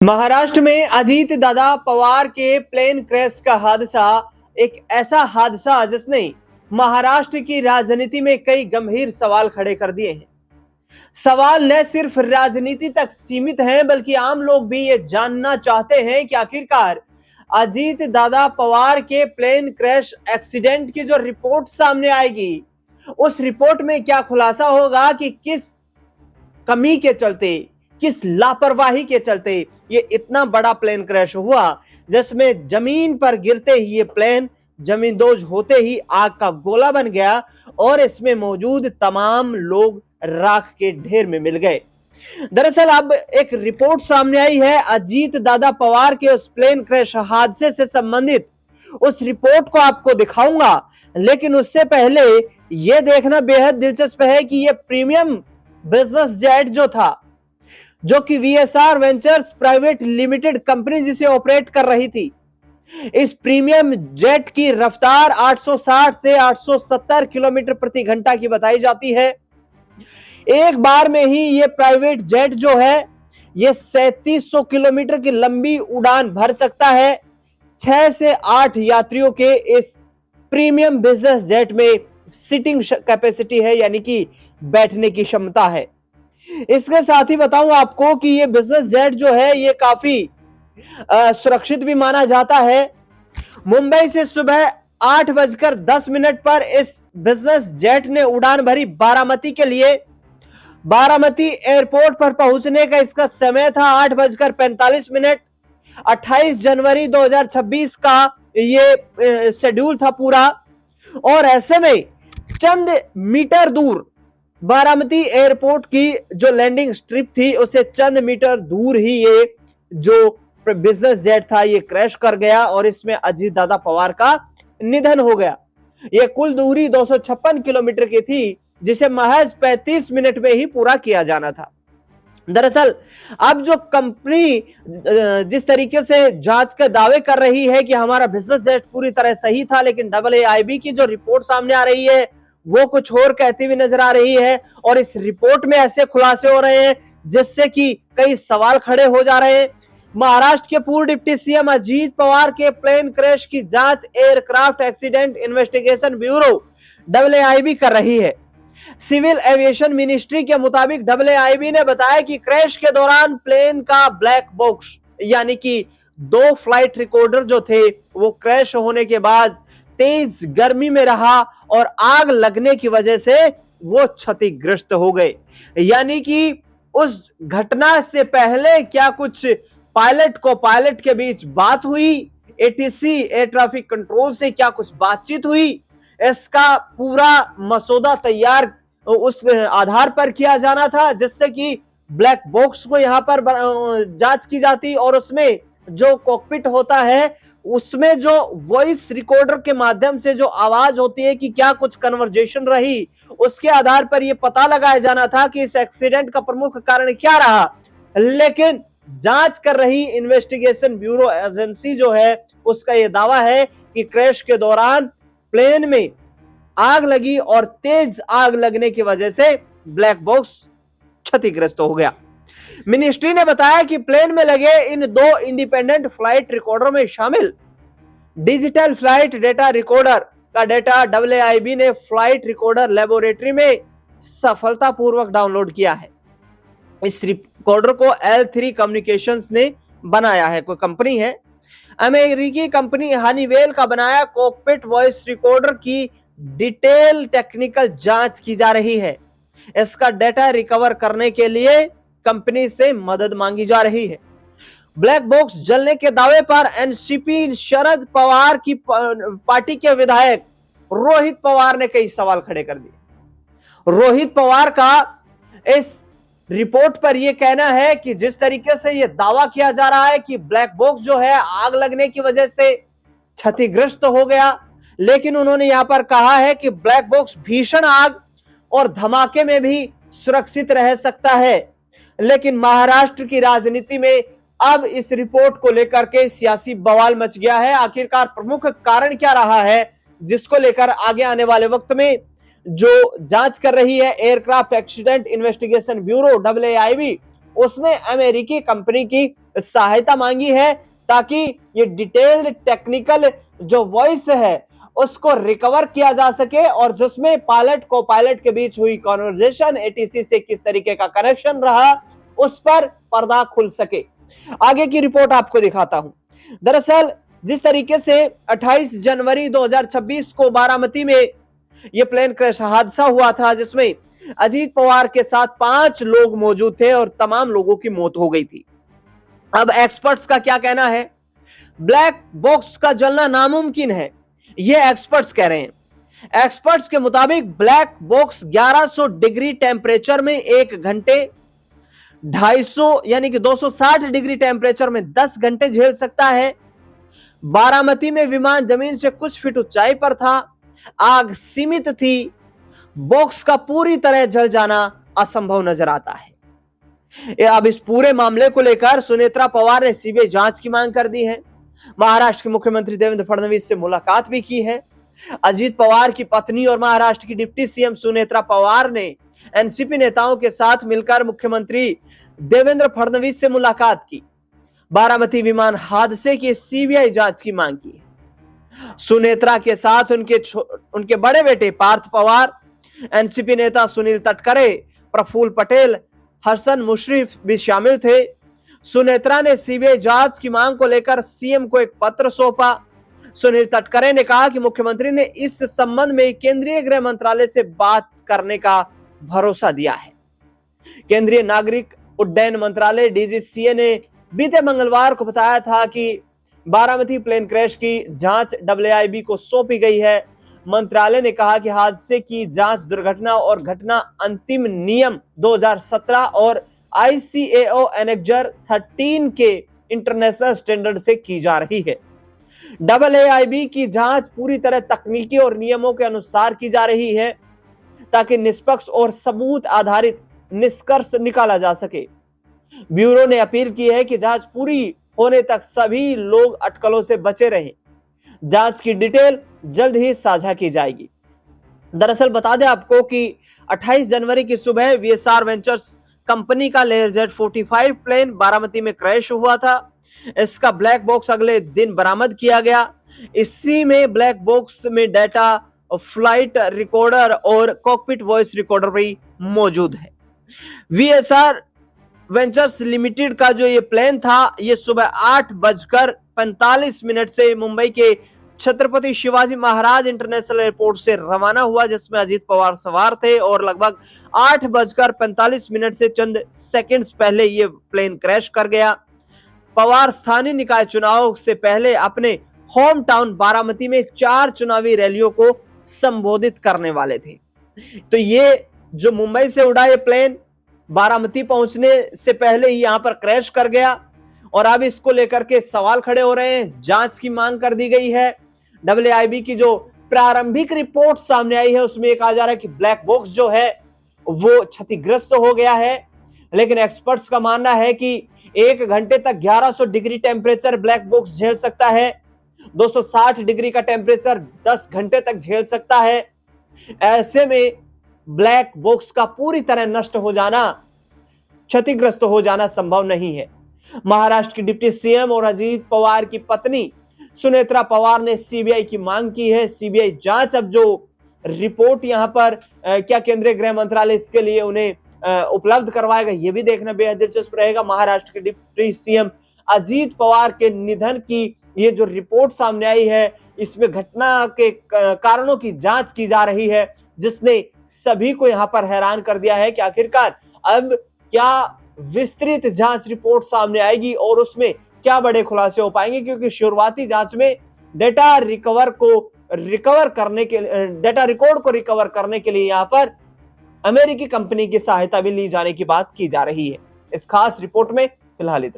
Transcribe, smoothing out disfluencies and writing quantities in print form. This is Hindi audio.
महाराष्ट्र में अजीत दादा पवार के प्लेन क्रैश का हादसा एक ऐसा हादसा जिसने महाराष्ट्र की राजनीति में कई गंभीर सवाल खड़े कर दिए हैं। सवाल न सिर्फ राजनीति तक सीमित हैं बल्कि आम लोग भी ये जानना चाहते हैं कि आखिरकार अजीत दादा पवार के प्लेन क्रैश एक्सीडेंट की जो रिपोर्ट सामने आएगी उस रिपोर्ट में क्या खुलासा होगा कि किस कमी के चलते, किस लापरवाही के चलते ये इतना बड़ा प्लेन क्रैश हुआ जिसमें जमीन पर गिरते ही ये प्लेन जमींदोज होते ही आग का गोला बन गया और इसमें मौजूद तमाम लोग राख के ढेर में मिल गए। दरअसल अब एक रिपोर्ट सामने आई है अजीत दादा पवार के उस प्लेन क्रैश हादसे से संबंधित। उस रिपोर्ट को आपको दिखाऊंगा, लेकिन उससे पहले यह देखना बेहद दिलचस्प है कि यह प्रीमियम बिजनेस जेट जो था, जो कि VSR ventures private limited company जिसे ऑपरेट कर रही थी, इस प्रीमियम जेट की रफ्तार 860 से 870 किलोमीटर प्रति घंटा की बताई जाती है। एक बार में ही ये प्राइवेट जेट जो है ये 3700 किलोमीटर की लंबी उड़ान भर सकता है। 6 से 8 यात्रियों के इस प्रीमियम बिजनेस जेट में सीटिंग कैपेसिटी है, यानी कि बैठने की क्षमता है। इसके साथ ही बताऊं आपको कि ये बिजनेस जेट जो है ये काफी सुरक्षित भी माना जाता है। मुंबई से सुबह 8:10 पर इस बिजनेस जेट ने उड़ान भरी बारामती के लिए। बारामती एयरपोर्ट पर पहुंचने का इसका समय था 8:45। 28 जनवरी 2026 का ये शेड्यूल था पूरा, और ऐसे में चंद मीटर दूर बारामती एयरपोर्ट की जो लैंडिंग स्ट्रिप थी उससे चंद मीटर दूर ही ये जो बिजनेस जेट था ये क्रैश कर गया और इसमें अजीत दादा पवार का निधन हो गया। ये कुल दूरी 256 किलोमीटर की थी जिसे महज 35 मिनट में ही पूरा किया जाना था। दरअसल अब जो कंपनी जिस तरीके से जांच के दावे कर रही है कि हमारा बिजनेस जेट पूरी तरह सही था, लेकिन AAIB की जो रिपोर्ट सामने आ रही है वो कुछ और कहती हुई नजर आ रही है और इस रिपोर्ट में ऐसे खुलासे हो रहे हैं जिससे कि कई सवाल खड़े हो जा रहे हैं। महाराष्ट्र के पूर्व डिप्टी सीएम अजीत पवार के प्लेन क्रैश की जांच aircraft accident investigation bureau AAIB कर रही है। सिविल एविएशन मिनिस्ट्री के मुताबिक AAIB ने बताया कि क्रैश के दौरान प्लेन का ब्लैक बॉक्स यानी कि 2 फ्लाइट रिकॉर्डर जो थे वो क्रैश होने के बाद तेज गर्मी में रहा और आग लगने की वजह से वो क्षतिग्रस्त हो गए। यानी कि उस घटना से पहले क्या कुछ पायलट को पायलट के बीच बात हुई, ATC एयर ट्रैफिक कंट्रोल से क्या कुछ बातचीत हुई, इसका पूरा मसौदा तैयार उस आधार पर किया जाना था जिससे कि ब्लैक बॉक्स को यहां पर जांच की जाती और उसमें जो कॉकपिट होता है उसमें जो वॉइस रिकॉर्डर के माध्यम से जो आवाज होती है कि क्या कुछ कन्वर्जेशन रही, उसके आधार पर यह पता लगाया जाना था कि इस एक्सीडेंट का प्रमुख कारण क्या रहा। लेकिन जांच कर रही इन्वेस्टिगेशन ब्यूरो एजेंसी जो है उसका यह दावा है कि क्रैश के दौरान प्लेन में आग लगी और तेज आग लगने की वजह से ब्लैक बॉक्स क्षतिग्रस्त हो गया। मिनिस्ट्री ने बताया कि प्लेन में लगे इन 2 इंडिपेंडेंट फ्लाइट रिकॉर्डर में शामिल डिजिटल फ्लाइट डेटा रिकॉर्डर का डेटा AAIB ने फ्लाइट रिकॉर्डर लेबोरेटरी में सफलतापूर्वक डाउनलोड किया है। इस रिकॉर्डर को L3 कम्युनिकेशंस ने बनाया है, कोई कंपनी है, अमेरिकी कंपनी हनीवेल का बनाया कॉकपिट वॉइस रिकॉर्डर की डिटेल टेक्निकल जांच की जा रही है। इसका डेटा रिकवर करने के लिए कंपनी से मदद मांगी जा रही है। ब्लैक बॉक्स जलने के दावे पर एनसीपी शरद पवार की पार्टी के विधायक रोहित पवार ने कई सवाल खड़े कर दिए। रोहित पवार का इस रिपोर्ट पर यह कहना है कि जिस तरीके से यह दावा किया जा रहा है कि ब्लैक बॉक्स जो है आग लगने की वजह से क्षतिग्रस्त हो गया, लेकिन उन्होंने यहां पर कहा है कि ब्लैक बॉक्स भीषण आग और धमाके में भी सुरक्षित रह सकता है। लेकिन महाराष्ट्र की राजनीति में अब इस रिपोर्ट को लेकर के सियासी बवाल मच गया है। आखिरकार प्रमुख कारण क्या रहा है जिसको लेकर आगे आने वाले वक्त में जो जांच कर रही है aircraft accident investigation bureau AAIB, उसने अमेरिकी कंपनी की सहायता मांगी है ताकि ये डिटेल्ड टेक्निकल जो वॉइस है उसको रिकवर किया जा सके और जिसमें पायलट को पायलट के बीच हुई कॉन्वर्जेशन, एटीसी से किस तरीके का कनेक्शन रहा, उस पर पर्दा खुल सके। आगे की रिपोर्ट आपको दिखाता हूं। दरअसल जिस तरीके से 28 जनवरी 2026 को बारामती में यह प्लेन क्रैश हादसा हुआ था जिसमें अजीत पवार के साथ 5 लोग मौजूद थे और तमाम लोगों की मौत हो गई थी। अब एक्सपर्ट्स का क्या कहना है? ब्लैक बॉक्स का जलना नामुमकिन है, यह एक्सपर्ट्स कह रहे हैं। एक्सपर्ट्स के मुताबिक ब्लैक बॉक्स 1100 डिग्री टेंपरेचर में 1 घंटे, 250 यानी कि 260 डिग्री टेंपरेचर में 10 घंटे झेल सकता है। बारामती में विमान जमीन से कुछ फीट ऊंचाई पर था, आग सीमित थी, बॉक्स का पूरी तरह जल जाना असंभव नजर आता है। अब इस पूरे मामले को लेकर सुनेत्रा पवार ने सीबीआई जांच की मांग कर दी है। महाराष्ट्र के मुख्यमंत्री देवेंद्र फडणवीस से मुलाकात भी की है। अजीत पवार की पत्नी और महाराष्ट्र की डिप्टी सीएम सुनेत्रा पवार ने एनसीपी नेताओं के साथ मिलकर मुख्यमंत्री देवेंद्र फडणवीस से मुलाकात की। बारामती विमान हादसे की सीबीआई जांच की मांग की। सुनेत्रा के साथ उनके बड़े बेटे पार्थ पवार, एनसीपी नेता सुनील तटकरे, प्रफुल्ल पटेल, हसन मुशर्रफ भी शामिल थे। सुनेत्रा ने सीबीआई जांच की मांग को लेकर सीएम को एक पत्र सौंपा। सुनील तटकरे ने कहा कि मुख्यमंत्री ने इस संबंध में केंद्रीय गृह मंत्रालय से बात करने का भरोसा दिया है। केंद्रीय नागरिक उड्डयन मंत्रालय डीजीसीए ने बीते मंगलवार को बताया था कि बारामती प्लेन क्रैश की जांच डब्ल्यूआईबी को सौंपी गई है। मंत्रालय ने कहा कि हादसे की जांच दुर्घटना और घटना अंतिम नियम 2017 और ICAO एनेक्जर 13 के इंटरनेशनल स्टैंडर्ड से की जा रही है। डब्ल्यूआईबी की जांच पूरी तरह तकनीकी और नियमों के अनुसार की जा रही है ताकि निष्पक्ष और सबूत आधारित निष्कर्ष निकाला जा सके। ब्यूरो ने अपील की है कि जांच पूरी होने तक सभी लोग अटकलों से बचे रहें। जांच की डिटेल जल्द ही साझा की जाएगी। दरअसल बता दें आपको कि 28 जनवरी की सुबह VSR वेंचर्स कंपनी का लेयरजेट 45 प्लेन बारामती में क्रैश हुआ था। इसका ब्लैक बॉक्स अगले दिन बरामद किया गया। इसी में ब्लैक बॉक्स में डाटा, फ्लाइट रिकॉर्डर और कॉकपिट वॉइस रिकॉर्डर भी मौजूद है। VSR वेंचर्स लिमिटेड का जो ये प्लेन था, ये सुबह 8:45 से मुंबई के छत्रपति शिवाजी महाराज इंटरनेशनल एयरपोर्ट से रवाना हुआ, जिसमें अजीत पवार सवार थे और लगभग 8:45 से चंद सेकंड्स पहले ये प्लेन क्रैश कर गया। पवार स्थानीय निकाय चुनाव से पहले अपने होम टाउन बारामती में 4 चुनावी रैलियों को संबोधित करने वाले थे। तो ये जो मुंबई से उड़ा ये प्लेन बारामती पहुंचने से पहले ही यहां पर क्रैश कर गया और अब इसको लेकर के सवाल खड़े हो रहे हैं। जांच की मांग कर दी गई है। डब्ल्यूआईबी की जो प्रारंभिक रिपोर्ट सामने आई है उसमें कहा जा रहा है कि ब्लैक बॉक्स जो है वो क्षतिग्रस्त हो गया है, लेकिन एक्सपर्ट्स का मानना है कि 1 घंटे तक 1100 डिग्री टेम्परेचर ब्लैक बॉक्स झेल सकता है, 260 डिग्री का टेम्परेचर 10 घंटे तक झेल सकता है। ऐसे में ब्लैक बॉक्स का पूरी तरह नष्ट हो जाना, क्षतिग्रस्त हो जाना संभव नहीं है। महाराष्ट्र की डिप्टी सीएम और अजीत पवार की पत्नी सुनेत्रा पवार ने सीबीआई की मांग की है। सीबीआई जांच अब जो रिपोर्ट यहां पर क्या केंद्रीय गृह मंत्रालय इसके लिए उन्हें उपलब्ध करवाएगा, यह भी देखना बेहद दिलचस्प रहेगा। महाराष्ट्र के डिप्टी सीएम अजीत पवार के निधन की ये जो रिपोर्ट सामने आई है, इसमें घटना के कारणों की जांच की जा रही है, जिसने सभी को यहां पर हैरान कर दिया है कि आखिरकार अब क्या विस्तृत जांच रिपोर्ट सामने आएगी और उसमें क्या बड़े खुलासे हो पाएंगे, क्योंकि शुरुआती जांच में डेटा रिकॉर्ड को रिकवर करने के लिए यहां पर अमेरिकी कंपनी की सहायता भी ली जाने की बात की जा रही है। इस खास रिपोर्ट में फिलहाल इतना।